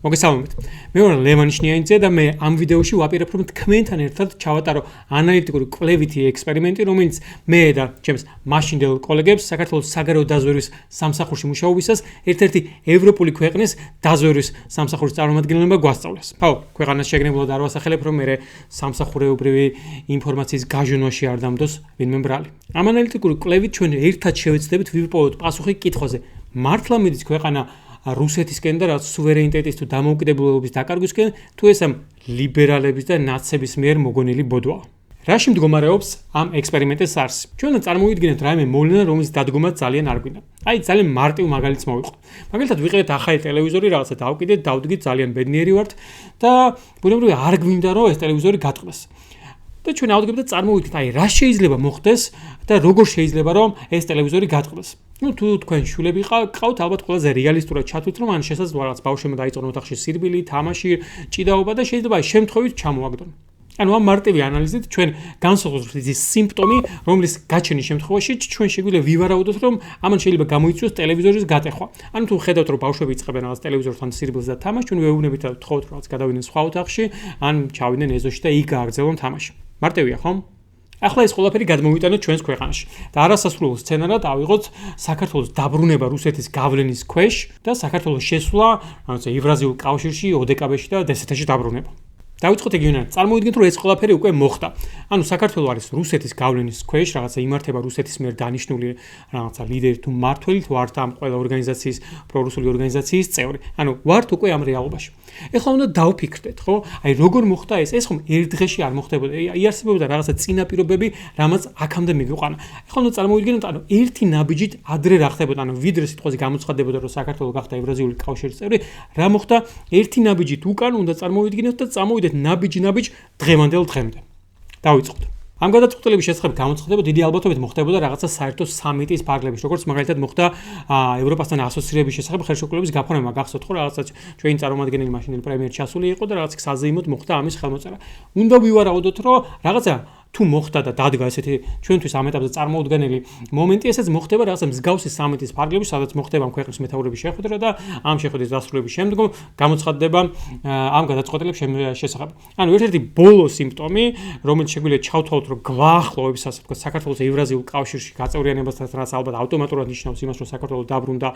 მოგესალმებით. მე ვარ ლევან შნიანიძე და მე ამ ვიდეოში ვაპირებ რომ თქვენთან ერთად ჩავატარო ანალიტიკური კვლევითი ექსპერიმენტი, რომელიც მე და ჩემს მაშინდელ კოლეგებს საქართველოს საგარეო დაზვერვის სამსახურში მუშაობისას ერთ-ერთი ევროპული ქვეყნის დაზვერვის სამსახურის წარმომადგენლებმა გვასწავლეს. ქვეყანას შეგნებულად არ ვასახელებ, რომ მე სამსახურეობრივი ინფორმაციის გაჟონვაში არ დამდოს ვინმე ბრალი. ამ ანალიტიკური კვლევით ჩვენ ერთად შევეცდებით ვიპოვოთ პასუხი კითხვაზე: მართლა მიდის ქვეყანა რუსეთისკენ და რაც სუვერენიტეტის თუ დამოუკიდებლობის დაკარგვისკენ, თუ ეს ამ ლიბერალების და ნაცების მიერ მოგონილი ბოდვაა. რაში მდგომარეობს ამ ექსპერიმენტის არსი? ჩვენ წარმოვიდგინეთ რაიმე მოვლენა, რომლის დადგომაც ძალიან არ გვინდა. ძალიან მარტივ მაგალითს მოვიყო. მაგალითად ვიყიდეთ ახალი ტელევიზორი, რაღაცა დავკიდეთ, დავდგით, ძალიან ბედნიერი ვართ და ბუნებრივია არ გვინდა რომ ეს ტელევიზორი გატყდეს. და ჩვენ ავდგებთ და წარმოვიდგინეთ, რა შეიძლება მოხდეს და როგორ შეიძლება რომ ეს ტელევიზორი გატყდეს. თუ თქვენ შულები ყავთ, ალბათ ყველაზე რეალისტურად ჩათვლით, რომ ან შესაძლოა რაღაც ბავშვებმა დაიწყონ ოთახში სირბილი, თამაში, ჭიდაობა და შეიძლება შემთხვევით ჩამოაგდონ. ანუ ამ მარტივი ანალიზით ჩვენ განსხვავებთ ის სიმპტომი, რომლის გაჩენის შემთხვევაში ჩვენ შეგვიძლია ვივარაუდოთ, რომ ამან შეიძლება გამოიწვიოს ტელევიზორის გატეხვა. ანუ თუ ხედავთ, რომ ბავშვები იწყებენ რაღაც ტელევიზორთან სირბილს და თამაშს, ჩვენ ვეუბნებით და ვთხოვთ, რომ რაღაც გადავიდნენ სხვა ოთახში, ან ჩავიდნენ ეზოში და იქ გააგრძელონ თამაში. მარტივია, ხო? ახლა ეს ყველაფერი გადმოვიტანოთ ჩვენს ქვეყანაში და არასასრულო სცენარად ავიღოთ საქართველოს დაბრუნება რუსეთის გავლენის ქვეშ და საქართველოს შესვლა ევრაზიულ კავშირში, ODKB-ში და DST-ში დაბრუნება. დავიწყოთ იგივენად. წარმოვიდგინეთ, რომ ეს ყველაფერი უკვე მოხდა. ანუ საქართველო არის რუსეთის გავლენის ქვეშ, რაღაცა იმართება რუსეთის მიერ დანიშნული რაღაცა ლიდერი თუ მმართველი, თუ არ ამ ყველა ორგანიზაციის, პრორუსული ორგანიზაციის წევრი. ანუ ვართ უკვე ამ რეალობაში. ეხლა უნდა დავფიქრდეთ, ხო? როგორ მოხდა ეს? ეს ხომ ერთ დღეში არ მოხდებოდა. იარსებობდა რაღაცა წინაპირობები, რამაც აქამდე მიგვიყვანა. ეხლა უნდა წარმოვიდგინოთ, ერთი ნაბიჯით ადრე რა ხდებოდა, ვიდრე სიტყვაზე გამოცხადდებოდა, რომ საქართველო გახდა ევრაზიული კავშირის წევრი, რა მოხდა ერთი ნაბიჯით უკან უნდა წარმოვიდგინოთ და წამოვიდეთ ნაბიჯ დღევანდელ დღემდე. დავიწყოთ. ამ გადაწყვეტილების შესახებ გამოცხადება დიდი ალბათობით მოხდებოდა რაღაცა საერთო სამიტის ფარგლებში, როგორც მაგალითად მოხდა ევროპასთან ასოცირების შესახებ ხელშეკრულების გაფორმება. გახსოვთ ხო, რაღაცა ჩვენი წარმომადგენელი მაშინდელი პრემიერ ჩასული იყო და რაღაც საზეიმოდ მოხდა ამის ხელმოწერა. უნდა ვივარაუდოთ, რომ რაღაცა თუ მოხდა და დადგა ესეთი ჩვენთვის ამ ეტაპზე წარმოუდგენელი მომენტი, ესეც მოხდება რაღაცა მსგავსი სამიტის ფარგლებში, სადაც მოხდება ამ ქვეყნის მეთაურების შეხვედრა და ამ შეხვედრის დასრულების შემდგომ გამოცხადდება ამ გადაწყვეტილების შესახებ. ანუ ერთ-ერთი ბოლო სიმპტომი, რომელიც შეგვიძლია ჩავთვალოთ, რომ გვაახლოვებსას თქვა საქართველოს ევრაზიულ კავშირში გაწევრიანებასთან, რაც ალბათ ავტომატურად ნიშნავს იმას, რომ საქართველო დაბრუნდა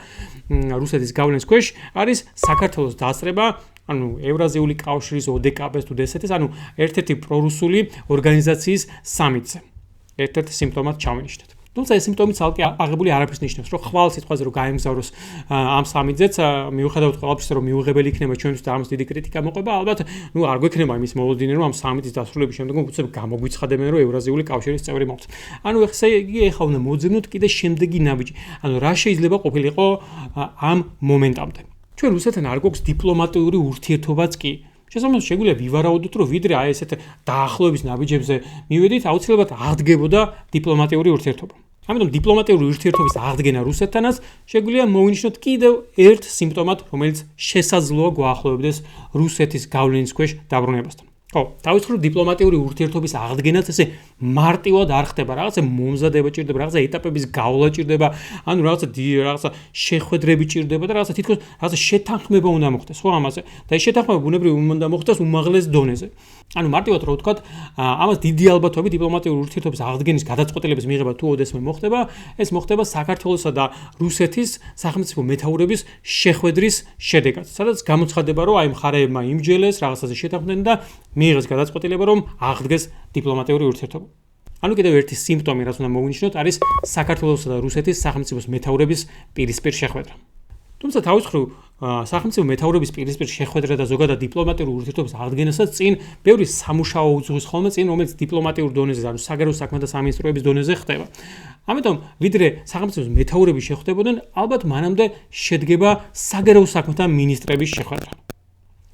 რუსეთის გავლენის ქვეშ, არის საქართველოს დასწრება ანუ ევრაზიული კავშირის ODKB-ს თუ DST-ს, ანუ ერთ-ერთი პრორუსული ორგანიზაციის სამიტზე. ერთ-ერთი სიმპტომად ჩავინიშნეთ. თუმცა ეს სიმპტომი ცალკე აღებული არაფერს ნიშნავს, რომ ხვალ სიტყვაზე რომ გაემგზავროს ამ სამიტზეც, მიუხედავად ყველაფრისა, რომ მიუღებელი იქნება ჩვენთვის და ამას დიდი კრიტიკა მოყვება, ალბათ, არ გვექნება იმის მოლოდინი, რომ ამ სამიტის დასრულების შემდგომ უცებ გამოგვიცხადებენ, რომ ევრაზიული კავშირის წევრი მოხდეთ. ანუ ეხლა უნდა მოძებნოთ კიდე შემდეგი ნაბიჯი. ანუ რა შეიძლება ყოფილიყო ამ მომენტამდე. ჩვენ რუსეთთან არ გვაქვს დიპლომატიური ურთიერთობაც კი. შესაბამისად შეგვიძლია ვივარაუდოთ, რომ ვიდრე ესეთ დაახლოების ნაბიჯებზე მივედით, აუცილებლად აღდგებოდა დიპლომატიური ურთიერთობა. ამიტომ დიპლომატიური ურთიერთობის აღდგენა რუსეთთანაც შეგვიძლია მოვინიშნოთ კიდევ ერთ სიმპტომად, რომელიც შესაძლოა გვაახლოვებდეს რუსეთის გავლენის ქვეშ დაბრუნებასთან. დავიწყოთ, რომ დიპლომატიური ურთიერთობის აღდგენაც ესე მარტივად არ ხდება, რაღაცა მომზადება ჭირდება, რაღაცა ეტაპების გავლა ჭირდება, ანუ რაღაცა შეხვედრები ჭირდება და რაღაცა თითქოს რაღაცა შეთანხმება უნდა მოხდეს, ხო ამაზე. და ეს შეთანხმება ბუნებრივი უნდა მოხდეს უმაღლეს დონეზე. ანუ მარტივად რო ვთქვათ, ამას დიდი ალბათობით დიპლომატიური ურთიერთობის აღდგენის გადაწყვეტილების მიღება თუ ოდესმე მოხდება, ეს მოხდება საქართველოსა და რუსეთის სახელმწიფო მეთაურების შეხვედრის შედეგად, სადაც გამოცხადდება, რომ მხარეებმა იმჯელეს, რაღაცაზე შეთანხმდნენ და მიიღეს გადაწყვეტილება, რომ აღდგეს დიპლომატიური ურთიერთობა. ანუ კიდევ ერთი სიმპტომი, რაც უნდა მოვინიშნოთ, არის საქართველოსა და რუსეთის სახელმწიფოს მეთაურების პირისპირ შეხვედრა. თუმცა თავის მხრივ სახელმწიფო მეთაურების პირისპირ შეხვედრა და ზოგადად დიპლომატიური ურთიერთობის აღდგენასაც წინ ბევრი სამუშაო უძღვის ხოლმე წინ, რომელიც დიპლომატიურ დონეზე, ანუ საგარეო საქმეთა სამინისტროების დონეზე ხდება. ამიტომ ვიდრე სახელმწიფოს მეთაურები შეხვდებოდნენ, ალბათ მანამდე შედგება საგარეო საქმეთა მინისტრების შეხვედრა.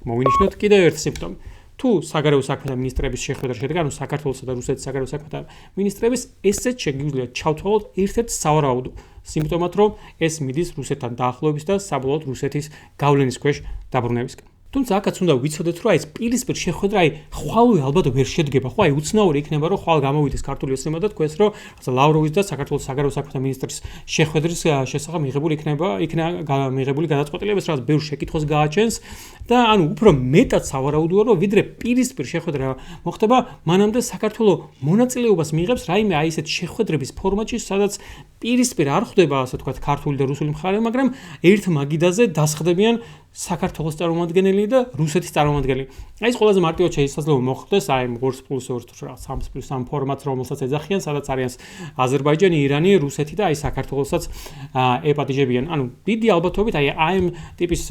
მოვინიშნოთ კიდევ ერთ სიმპტომი. თუ საგარეო საქმეთა მინისტრების შეხვედრა შედგება, ანუ საქართველოსა და რუსეთის საგარეო საქმეთა მინისტრების, ესეც შეგვიძლია ჩავთვალოთ ერთ-ერთ სავარაუდო სიმპტომად, რომ ეს მიდის რუსეთთან დაახლოების და საბოლოოდ რუსეთის გავლენის ქვეშ დაბრუნებისკენ. თუმცა აქაც უნდა ვიცოდეთ, რომ ეს პირისპირ შეხვედრა ხვალვე ალბათ ვერ შედგება, ხო, უცნაური იქნება, რომ ხვალ გამოვიდეს ქართული ოცნება და თქვენს, რომ ლავროვის და საქართველოს საგარეო საქმეთა მინისტრის შეხვედრის შესახებ მიღებული იქნება მიღებული გადაწყვეტილებას, რაც ბევრ შეკითხვას გააჩენს და ანუ უფრო მეტად სავარაუდოა, რომ ვიდრე პირისპირ შეხვედრა მოხდება, მანამდე საქართველოს მონაწილეობას მიიღებს რაიმე აი ესეთ შეხვედრების ფორმატში, სადაც პირისპირ არ ხვდება, ასე ვთქვათ, ქართული და რუსული მხარე, მაგრამ ერთ მაგიდაზე დასხდებიან საქართველოს წარმომადგენელი და რუსეთის წარმომადგენელი. აი ეს ყველაზე მარტივად შეიძლება მოხდეს აი 2+2 ფორმატს, რომელსაც ეძახიან, სადაც არიან აზერბაიჯანი, ირანი, რუსეთი და აი საქართველოსაც ეპატიჟებიან. ანუ დიდი ალბათობით აი ამ ტიპის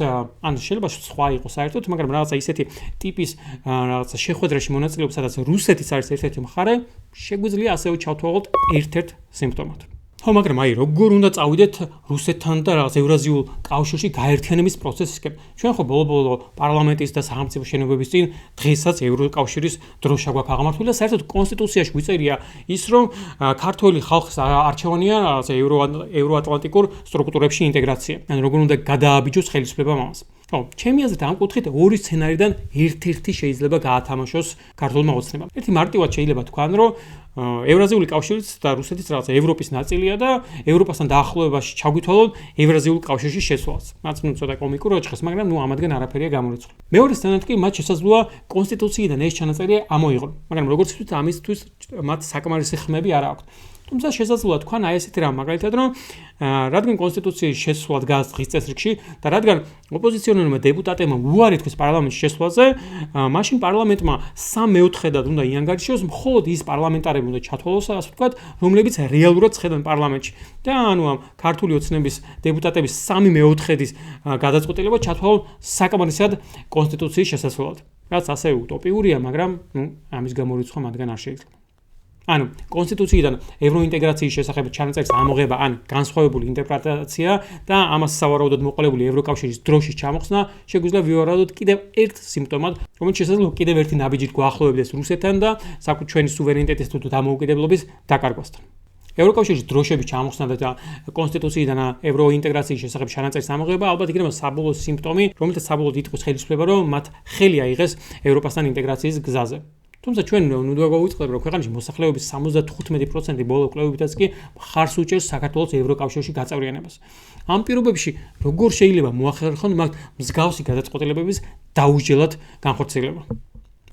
ან შეიძლება სხვა იყოს საერთოდ, მაგრამ რაღაცა ისეთი ტიპის რაღაცა შეხვედრაში მონაწილეობს, სადაც რუსეთის არის ერთ-ერთი მხარე, შეგვიძლია ასევე ჩავთვალოთ ერთ-ერთ სიმპტომად. ხო, მაგრამ აი როგორ უნდა წავიდეთ რუსეთთან და რაღაც ევრაზიულ კავშირში გაერთიანების პროცესისკენ. ჩვენ ხო ბოლო-ბოლო პარლამენტის და სახელმწიფო შენობების წინ დღესაც ევროკავშირის დროშა გვაქვს აღმართული და საერთოდ კონსტიტუციაში გვიწერია ის, რომ ქართული ხალხის არჩევანია რაღაც ევროატლანტიკურ სტრუქტურებში ინტეგრაცია. ან როგორ უნდა გადააბიჯოს ხელისუფლება ამას. ხო, ჩემი აზრით ამ კუთხით ორი სცენარიდან ერთ-ერთი შეიძლება გაათამაშოს ქართულმა ოცნებამ. ერთი მარტივად შეიძლება თქვან, რომ ევრაზიული კავშირიც და რუსეთის რაღაც ევროპის ნაწილია და ევროპასთან დაახლოებაში ჩაგვითვალოთ ევრაზიულ კავშირში შესვლას. რაც ცოტა კომიკურია ჭხეს, მაგრამ ამადგენ არაფერია გამორიცხული. მეორე სცენარით კი მათ შესაძლოა კონსტიტუციიდან ეს ჩანაწერი ამოიღონ, მაგრამ როგორც ვთქვით, ამისთვის მათ საკმარისი ხმები არ აქვთ. თუმცა შესაძლოა თქვან აი ესეთი რამ მაგალითად რომ რადგან კონსტიტუციის შესვლა დგას დღის წესრიგში და რადგან ოპოზიციონერმა დეპუტატებმა უარი თქვეს პარლამენტში შესვლაზე, მაშინ პარლამენტმა 3/4-დან უნდა იანგარიშოს, მხოლოდ ის პარლამენტარები უნდა ჩათვალოს, ასე ვთქვათ, რომლებიც რეალურად ხედავენ პარლამენტში. და ანუ ამ ქართული ოცნების დეპუტატების 3/4-ის გადაწყვეტილება ჩათვალონ საკმარისად კონსტიტუციის შესასვლელად. რაც ასე უტოპიურია, მაგრამ ამის გამორიცხვა მათგან არ შეიძლება. ანუ კონსტიტუციიდან ევროინტეგრაციის შესახებ ჩანაწერის ამოღება ან განსხვავებული ინტერპრეტაცია და ამას სავარაუდოდ მოყოლებული ევროკავშირის დროშის ჩამოხსნა შეგვიძლია ვივარაუდოთ კიდევ ერთ სიმპტომად, რომელიც შესაძლოა კიდევ ერთი ნაბიჯით გვახლოვებდეს რუსეთთან და ჩვენი სუვერენიტეტის თუ დამოუკიდებლობის დაკარგვასთან. ევროკავშირის დროშების ჩამოხსნა და კონსტიტუციიდან ევროინტეგრაციის შესახებ ჩანაწერის ამოღება ალბათ იქნება საბოლოო სიმპტომი, რომელთა საბოლოოდ ითხოვს ხელისუფლება, რომ მათ ხელი აიღეს ევროპასთან ინტეგრაციის გზაზე. თუმცა ჩვენ უნდა გავუწყდეთ, რომ ქვეყანაში მოსახლეობის 75% ბოლო კვლევებითაც კი მხარს უჭერს საქართველოს ევროკავშირში გაწევრიანებას. ამ პირობებში როგორ შეიძლება მოახერხონ მათ მსგავსი გადაწყვეტილებების დაუსჯელად განხორციელება?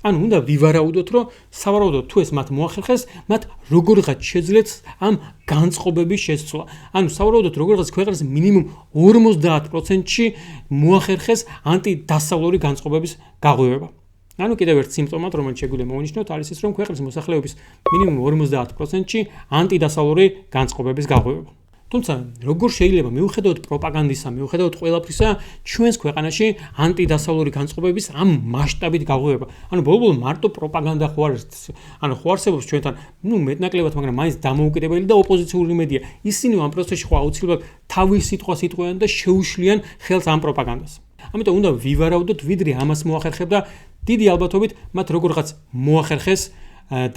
ანუ უნდა ვივარაუდოთ, რომ სავარაუდოდ თუ ეს მათ მოახერხეს, მათ როგორღაც შეძლეს ამ განწყობების შესწვლა. ანუ სავარაუდოდ როგორღაც ქვეყნის მინიმუმ 50%-ში მოახერხეს ანტიდასავლური განწყობების გაღვივება. ანუ კიდევ ერთ სიმპტომად, რომელიც შეგვიძლია მოვინიშნოთ, არის ის, რომ ქვეყნის მოსახლეობის მინიმუმ 50%-ში ანტიდასავლური განწყობების გაღვივება. თუმცა, როგორ შეიძლება მიუხედავად პროპაგანდისა, მიუხედავად ყველაფრისა, ჩვენს ქვეყანაში ანტიდასავლური განწყობების ამ მასშტაბით გაღვივება. ანუ ბოლო-ბოლო მარტო პროპაგანდა ხო არის, ანუ ხო არსებობს ჩვენთან, მეტნაკლებად, მაგრამ მაინც დამოუკიდებელი და ოპოზიციური მედია. ისინი ამ პროცესში ხო აუცილებლად თავის სიტყვას იტყვიან და შეუშლიან ხელს ამ პროპაგანდას. ამიტომ უნდა ვივარაუდოთ, ვიდრე ამას მოახერხებდა დიდი ალბათობით მათ როგორღაც მოახერხეს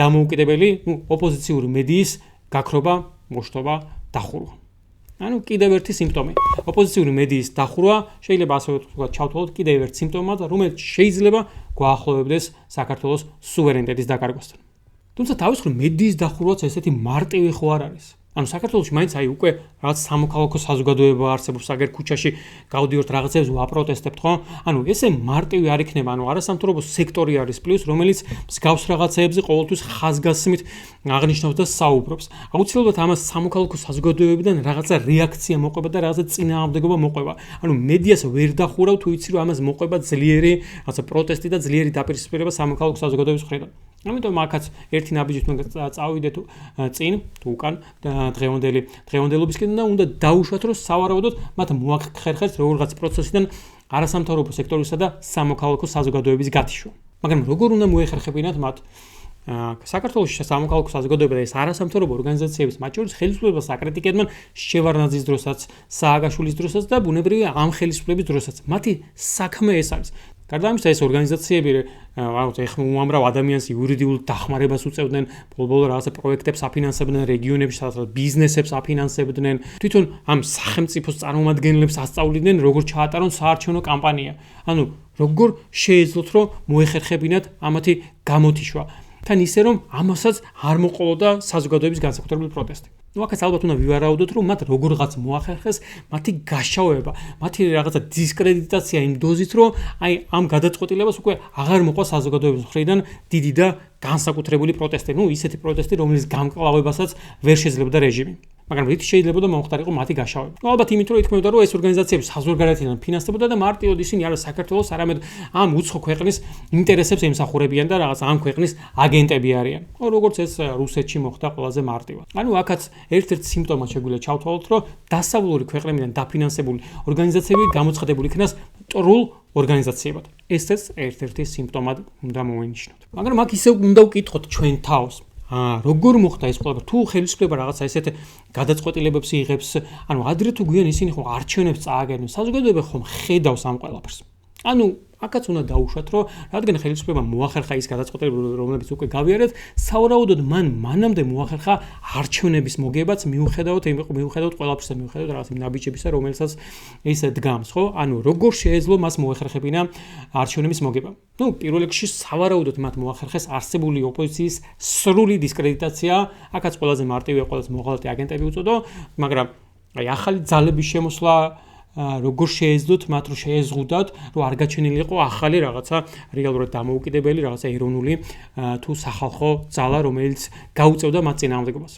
დამოუკიდებელი ოპოზიციური მედიის გაქრობა, მოშტობა, დახურვა. ანუ კიდევ ერთი სიმპტომი. ოპოზიციური მედიის დახურვა შეიძლება ასე ვთქვათ ჩავთვალოთ კიდევ ერთ სიმპტომად, რომელიც შეიძლება გვაახლოვებდეს საქართველოს სუვერენიტეტის დაკარგვასთან. თუმცა თავის მხრივ მედიის დახურვაც ესეთი მარტივი ხო არ არის. ანუ საქართველოში მაინც აი უკვე რაღაც სამოქალაქო საზოგადოება არსებობს, აგერ ქუჩაში გავდივართ რაღაცებს ვაპროტესტებთ, ხო? ანუ ესე მარტივი არ იქნება, ანუ არასამთავრობო სექტორი არის პლუს, რომელიც მსგავს რაღაცეებზე ყოველთვის ხაზგასმით აღნიშნავს და საუბრობს. აუცილებლად ამას სამოქალაქო საზოგადოებებიდან რაღაცა რეაქცია მოყვება და რაღაცა წინააღმდეგობა მოყვება. ანუ მედიას ვერ დახურავ თუ იცი რომ ამას მოყვება ძლიერი რაღაცა პროტესტი და ძლიერი დაპირისპირება სამოქალაქო საზოგადოების მხრიდან. ამიტომ აქაც ერთი ნაბიჯით უნდა წავიდეთ წინ თუ უკან დღევანდელობისკენ და უნდა დაუშვათ, რომ სავარაუდოდ მათ მოახერხეს როგორღაც პროცესიდან არასამთავრობო სექტორისა და სამოქალაქო საზოგადოების გათიშვა. მაგრამ როგორ უნდა მოეხერხებინათ მათ საქართველოს სამოქალაქო საზოგადოება და ეს არასამთავრობო ორგანიზაციების მათ შორის ხელისუფლებას აკრიტიკებდნენ შევარდნაძის დროსაც, სააგაშვილის დროსაც და ბუნებრივია ამ ხელისუფლების დროსაც. მათი საქმე ეს არის. გარდა ამისა, ეს ორგანიზაციები ეხლა უამრავ ადამიანს იურიდიულ დახმარებას უწევდნენ, ბოლო-ბოლო რაღაცა პროექტებს აფინანსებდნენ რეგიონებში, სადაც ბიზნესებს აფინანსებდნენ. თვითონ ამ სახელმწიფოს წარმომადგენლებს ასწავლიდნენ, როგორ ჩაატარონ საარჩევნო კამპანია. ანუ როგორ შეეძლოთ, რომ მოეხერხებინათ ამათი გამოთიშვა. თან ისე რომ ამასაც არ მოყოლოდა საზოგადოების განსაკუთრებული პროტესტი. აქაც ალბათ უნდა ვივარაუდოთ, რომ მათ როგორღაც მოახერხეს მათი გაშავება, მათი რაღაცა დისკრედიტაცია იმ დოზით, რომ აი ამ გადაწყვეტილებას უკვე აღარ მოყვა საზოგადოების მხრიდან დიდი და განსაკუთრებული პროტესტი. ისეთი პროტესტი, რომელიც გამკლავებასაც ვერ შეძლებდა რეჟიმი. მაგრამ რით შეიძლება მომხდარიყო მათი გაშავება. ალბათ იმით, რომ ითქმოდა, რომ ეს ორგანიზაციები საზღვარგარეთიდან ფინანსდებოდა და მარტივად ისინი არა საქართველოს, არამედ ამ უცხო ქვეყნის ინტერესებს ემსახურებიან და რაღაც ამ ქვეყნის აგენტები არიან. როგორც ეს რუსეთში მოხდა ყველაზე მარტივად. აქაც ერთ-ერთ სიმპტომად შეგვიძლია ჩავთვალოთ, რომ დასავლური ქვეყნებიდან დაფინანსებული ორგანიზაციები გამოცხადებული იქნას ტრულ ორგანიზაციებად. ესეც ერთ-ერთი სიმპტომად უნდა მოვინიშნოთ. მაგრამ აქ ისევ უნდა ვკითხოთ ჩვენ თავს. როგორ მოხდა ეს ყველაფერი? თუ ხელისუფლება რაღაცა ესეთ გადაწყვეტილებებს იღებს, ადრე თუ გვიან ისინი ხომ არჩევნებს წააგებენ, საზოგადოება ხომ ხედავს ამ ყველაფერს. აქაც უნდა დაუშვათ, რომ რადგან ხელისუფლებამ მოახერხა ის გადაწყვეტილებები, რომლებიც უკვე გავიარეთ, სავარაუდოდ მანამდე მოახერხა არჩევნების მოგებაც, მიუხედავად ყველაფერს, მიუხედავად რაღაც ნაბიჯებისა, რომელსაც ის დგამს, ხო? როგორ შეეძლო მას მოახერხებინა არჩევნების მოგება? პირველ რიგში სავარაუდოდ მათ მოახერხეს არსებული ოპოზიციის სრული დისკრედიტაცია, აქაც ყველაზე მარტივია, ყველაზე მოღალატე აგენტები უწოდო, მაგრამ ახალი ძალების შემოსვლა როგორ შეეძლოთ მათ რომ შეეზღუდათ, რომ არ გაჩენილიყო ახალი რაღაცა რეალურად დამოუკიდებელი რაღაცა ეროვნული თუ სახალხო ძალა, რომელიც გაუწევდა მათ წინააღმდეგობას.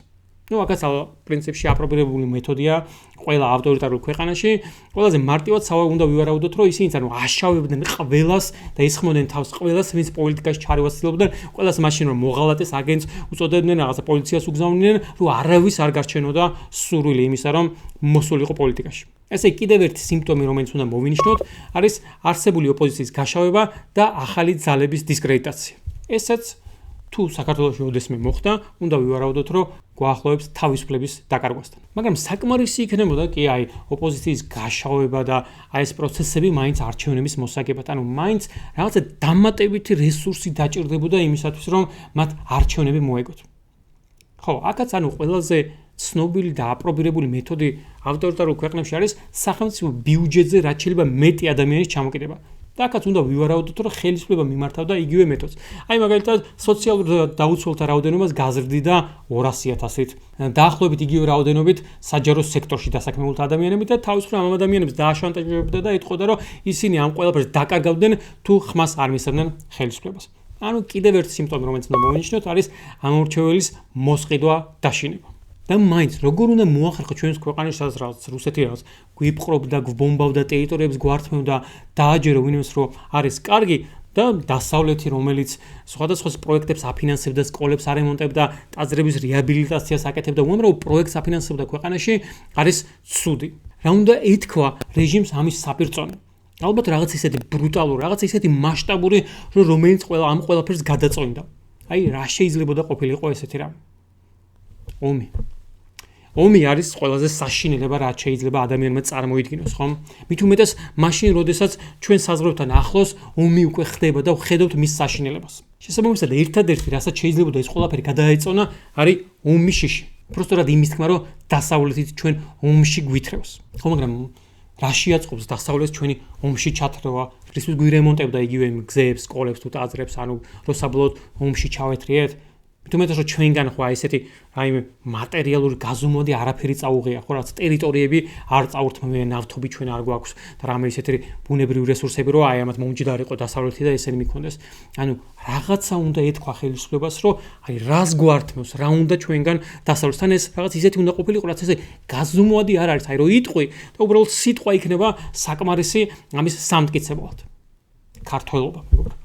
აქაც პრინციპში აპრობირებული მეთოდია ყველა ავტორიტარულ ქვეყანაში, ყველაზე მარტივად უნდა ვივარაუდოთ, რომ ისინი აშავებდნენ ყველას და ისხმოდნენ თავს ყველას, ვინც პოლიტიკაში ჩარევას ცდილობდნენ, ყველას მაშინ რომ მოღალატეს აგენტს უწოდებდნენ, რაღაცა პოლიციას უგზავნიდნენ, რომ არავის არ გარჩენოდა სურვილი იმისა, რომ მოსულიყო პოლიტიკაში. ესე კიდევ ერთი სიმპტომი, რომელიც უნდა მოვინიშნოთ, არის არსებული ოპოზიციის გაშავება და ახალი ძალების დისკრედიტაცია. ესაც თუ საქართველოში ოდესმე მოხდა, უნდა ვივარაუდოთ, რომ გვაახლოვებს თავისუფლების დაკარგვასთან. მაგრამ საკმარისი იქნებოდა კი ოპოზიციის გაშავება და ეს პროცესები მაინც არჩევნების მოსაგებად. მაინც რაღაცა დამატებითი რესურსი დაჭირდებოდა იმისათვის, რომ მათ არჩევნები მოეგოთ. ხო, აქაც ყველაზე ცნობილი და აპრობირებული მეთოდი ავტორიტარულ ქვეყნებში არის სახელმწიფო ბიუჯეტზე რაც შეიძლება მეტი ადამიანის ჩამოკიდება. და აქაც უნდა ვივარაუდოთ, რომ ხელისუფლება მიმართავდა იგივე მეთოდს. მაგალითად, სოციალურ დაუცველთა რაოდენობას გაზრდიდა 200,000-ით. დაახლოებით იგივე რაოდენობით საჯარო სექტორში დასაქმებულ ადამიანები და თავისუფლად ამ ადამიანებს დააშანტაჟებდა და ეთყოდა, რომ ისინი ამ ყველაფერს დაკარგავდნენ თუ ხმას არ მისცემდნენ ხელისუფლებას. კიდევ ერთი სიმპტომი, რომელიც უნდა მოვინიშნოთ, არის ამორჩეველის მოსყიდვა, დაშინება. და მაინც როგორ უნდა მოახერხოთ ჩვენს ქვეყანაში, სადაც რუსეთი რაღაც გვიპყრობდა, გვბომბავდა ტერიტორიებს, გვართმევდა, დააჯერო ვინმეს რომ არის კარგი და დასავლეთი, რომელიც სხვადასხვა პროექტებს აფინანსებდა, სკოლებს არემონტებდა, ტაძრების რეაბილიტაციას აკეთებდა, უამრავ პროექტს აფინანსებდა ქვეყანაში, არის ცუდი. რა უნდა ეთქვა რეჟიმს ამის საპირწონე? ალბათ რაღაც ისეთი ბრუტალური, რაღაც ისეთი მასშტაბური, რომელიც ამ ყველაფერს გადაწყვეტდა. რა შეიძლებოდა ყოფილიყო ესეთი რამე? ომი არის ყველაზე საშინელება, რაც შეიძლება ადამიანმა წარმოიდგინოს, ხომ? მით უმეტეს მაშინ, როდესაც ჩვენ საზღვრებთან ახლოს ომი უკვე ხდება და ვხედავთ მის საშინელებას. შესაბამისად, ერთადერთი, რასაც შეიძლებოდა ეს ყველაფერი გადაეწონა, არის ომის შიში. პროსტად იმის თქმა, რომ დასავლეთით ჩვენ ომში გვითრევს. ხო, მაგრამ რა შეაწყობს დასავლეთს ჩვენი ომში ჩათრევა? რისთვის გვირემონტებდა იგივე გზებს, სკოლებს თუ ტაძრებს, რომ საბოლოოდ ომში ჩავეთრიეთ? თუმცა რომ ჩვენგან ხო ესეთი მატერიალური გაზომვადი არაფერი წაუღია, ხო რაც ტერიტორიები არ წაურთმევენ, ნავთობი ჩვენ არ გვაქვს და რამე ისეთი ბუნებრივი რესურსები რომ ამათ მომჯდარიყო დასავლეთი და ესენი მიქონდეს. რაღაცა უნდა ეთქვა ხელისუფლებას, რომ რას გვართმევს, რა უნდა ჩვენგან დასავლეთთან ეს რაღაც ისეთი უნდა ყოფილიყო, რაც ესე გაზომვადი არ არის, რომ იტყვი და უბრალოდ სიტყვა იქნება საკმარისი ამის სამტკიცებლად. ქართველობა, მეგობრებო.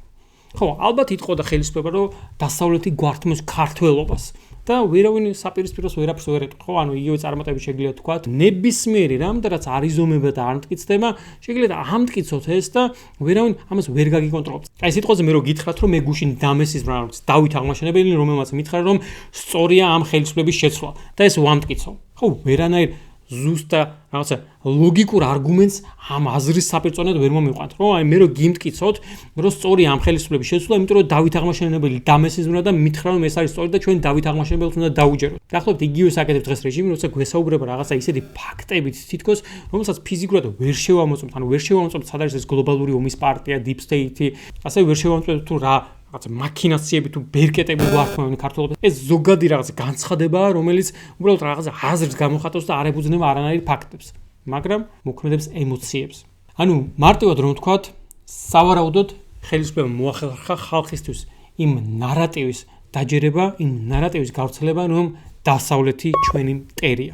ხო, ალბათ იტყოდა ხელისუფლება, რომ დასავლეთი გვართმევს ქართველობას და ვერავინ საპირისპიროს ვერაფერს ვერ ეტყვა. ხო, იგივე წარმატებით შეგვიძლია თქვა, ნებისმიერი რამ და რაც არ იზომება და არ მტკიცდება, შეგვიძლია ამტკიცოთ ეს და ვერავინ ამას ვერ გაგიკონტროლებს. სიტყვაზე მე რო გითხრათ, რომ მე გუშინ დამესის ბრალს დავით აღმაშენებელი, რომელმაც მითხრა, რომ სწორია ამ ხელისუფლების შეცვლა და ეს ვამტკიცო. ხო, ვერანაირ ზუსტა რაღაცა ლოგიკურ არგუმენტს ამ აზრის საპირწონედ ვერ მომიყვანთ, რომ მე რო გიმტკიცოთ, რომ სწორი ამ ხელისუფლების შეცვლა, იმიტომ რომ დავით აღმაშენებელი დამესიზმრა და მითხრა, რომ ეს არის სწორი და ჩვენ დავით აღმაშენებელს უნდა დაუჯეროთ. დაახლოებით იგივეს აკეთებს დღეს რეჟიმი, როცა გვესაუბრება რაღაცა ისეთი ფაქტებით თითქოს, რომელსაც ფიზიკურად ვერ შევამოწმოთ, ვერ შევამოწმოთ, სად არის ეს გლობალური ომის პარტია, deep state-ი, ასე ვერ შევამოწმოთ თუ რა რაღაც მაქინაციები თუ ბერკეტები გვართმევენ ქართულობაზე. ეს ზოგადი რაღაც განცხადებაა, რომელიც უბრალოდ რაღაც აზრს გამოხატავს და არ ებუძნება არანაირ ფაქტებს, მაგრამ მოქმედებს ემოციებს. ანუ მარტივად რომ ვთქვათ, სავარაუდოდ ხელისუფლებამ მოახერხა ხალხისთვის იმ ნარატივის დაჯერება, იმ ნარატივის გავრცელება, რომ დასავლეთი ჩვენი მტერია.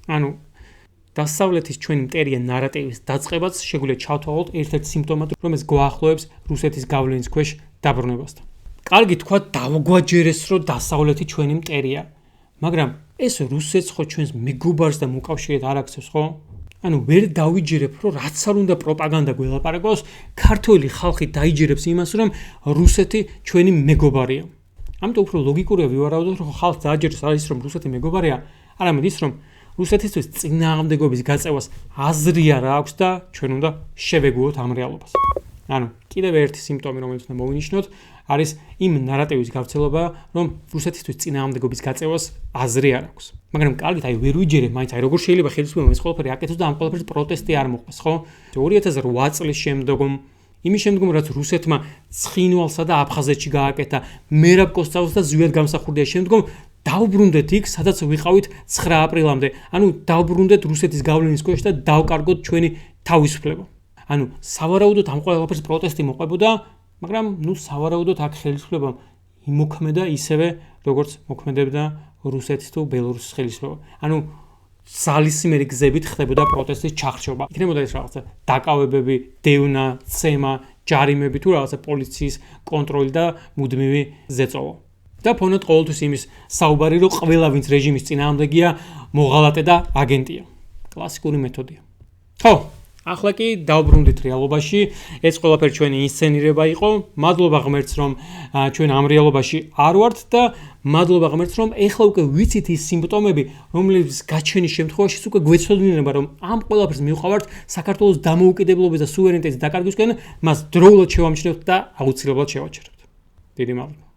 ანუ დასავლეთის ჩვენი მტერია ნარატივის დაწყებაც შეგვიძლია ჩავთვალოთ ერთ-ერთ სიმპტომად, რომ ეს გვაახლოებს რუსეთის გავლენის ქვეშ დაბრუნებასთან. კარგი თქვა დავგვაჯერეს, რომ დასავლეთი ჩვენი მტერია, მაგრამ ეს რუსეთს ხო ჩვენს მეგობარს და მოკავშირედ არ აქცევს, ხო? ანუ ვერ დავიჯერებ, რომ რაც არ უნდა პროპაგანდა გველაპარაკოს, ქართველი ხალხი დაიჯერებს იმას, რომ რუსეთი ჩვენი მეგობარია. ამიტომ უფრო ლოგიკურია ვივარაუდოთ, რომ ხალხს დააჯერებს არის, რომ რუსეთი მეგობარია, არამედ ის, რომ რუსეთისთვის წინააღმდეგობის გაწევას აზრი არ აქვს და ჩვენ უნდა შევეგუოთ ამ რეალობას. ანუ კიდევ ერთი სიმპტომი, რომელიც უნდა მოვინიშნოთ, არის იმ ნარატივის გავრცელება, რომ რუსეთისთვის წინააღმდეგობის გაწევას აზრი არ აქვს. მაგრამ კარგით, აი ვერ ვიჯერებ, მაინც აი როგორ შეიძლება ხელისუფლებამ ეს ყველაფერი აკეთოს და ამ ყველაფერს პროტესტი არ მოყვეს, ხო? 2008 წლის შემდგომ იმის შემდგომ, რაც რუსეთმა ცხინვალსა და აფხაზეთში გააკეთა, მერაბ კოსტავას და ზვიად გამსახურდია შემდგომ დავბრუნდეთ იქ, სადაც ვიყავით 9 აპრილამდე. ანუ დავბრუნდეთ რუსეთის გავლენის ქვეშ და დავკარგოთ ჩვენი თავისუფლება. ანუ სავარაუდოდ ამ ყველაფერს პროტესტი მოყვებოდა, მაგრამ სავარაუდოდ აქ ხელისუფლებამ იმოქმედა ისევე, როგორც მოქმედებდა რუსეთის თუ ბელორუსის ხელისუფლება. ანუ ძალისმიერი გზებით ხდებოდა პროტესტის ჩახშობა. იქნებოდა ეს რაღაცა დაკავებები, დევნა, ცემა, ჯარიმები თუ რაღაცა პოლიციის კონტროლი და მუდმივი ზეწოლა. და ფონად ყოველთვის იმის საუბარი, რომ ყველა ვინც რეჟიმის წინააღმდეგია, მოღალატე და აგენტია. კლასიკური მეთოდია. ხო, ახლა კი დავბრუნდით რეალობაში. ეს ყველაფერი ჩვენი ინსცენირება იყო. მადლობა ღმერთს, რომ ჩვენ ამ რეალობაში არ ვართ და მადლობა ღმერთს, რომ ეხლა უკვე ვიცით ის სიმპტომები, რომლებიც გაჩენის შემთხვევაშიც უკვე გვეცოდინება, რომ ამ ყველაფერს მივყავართ საქართველოს დამოუკიდებლობის და სუვერენიტეტის დაკარგვისკენ, მას დროულად შევამჩნევთ და აუცილებლად შევაჩერებთ. დიდი მადლობა.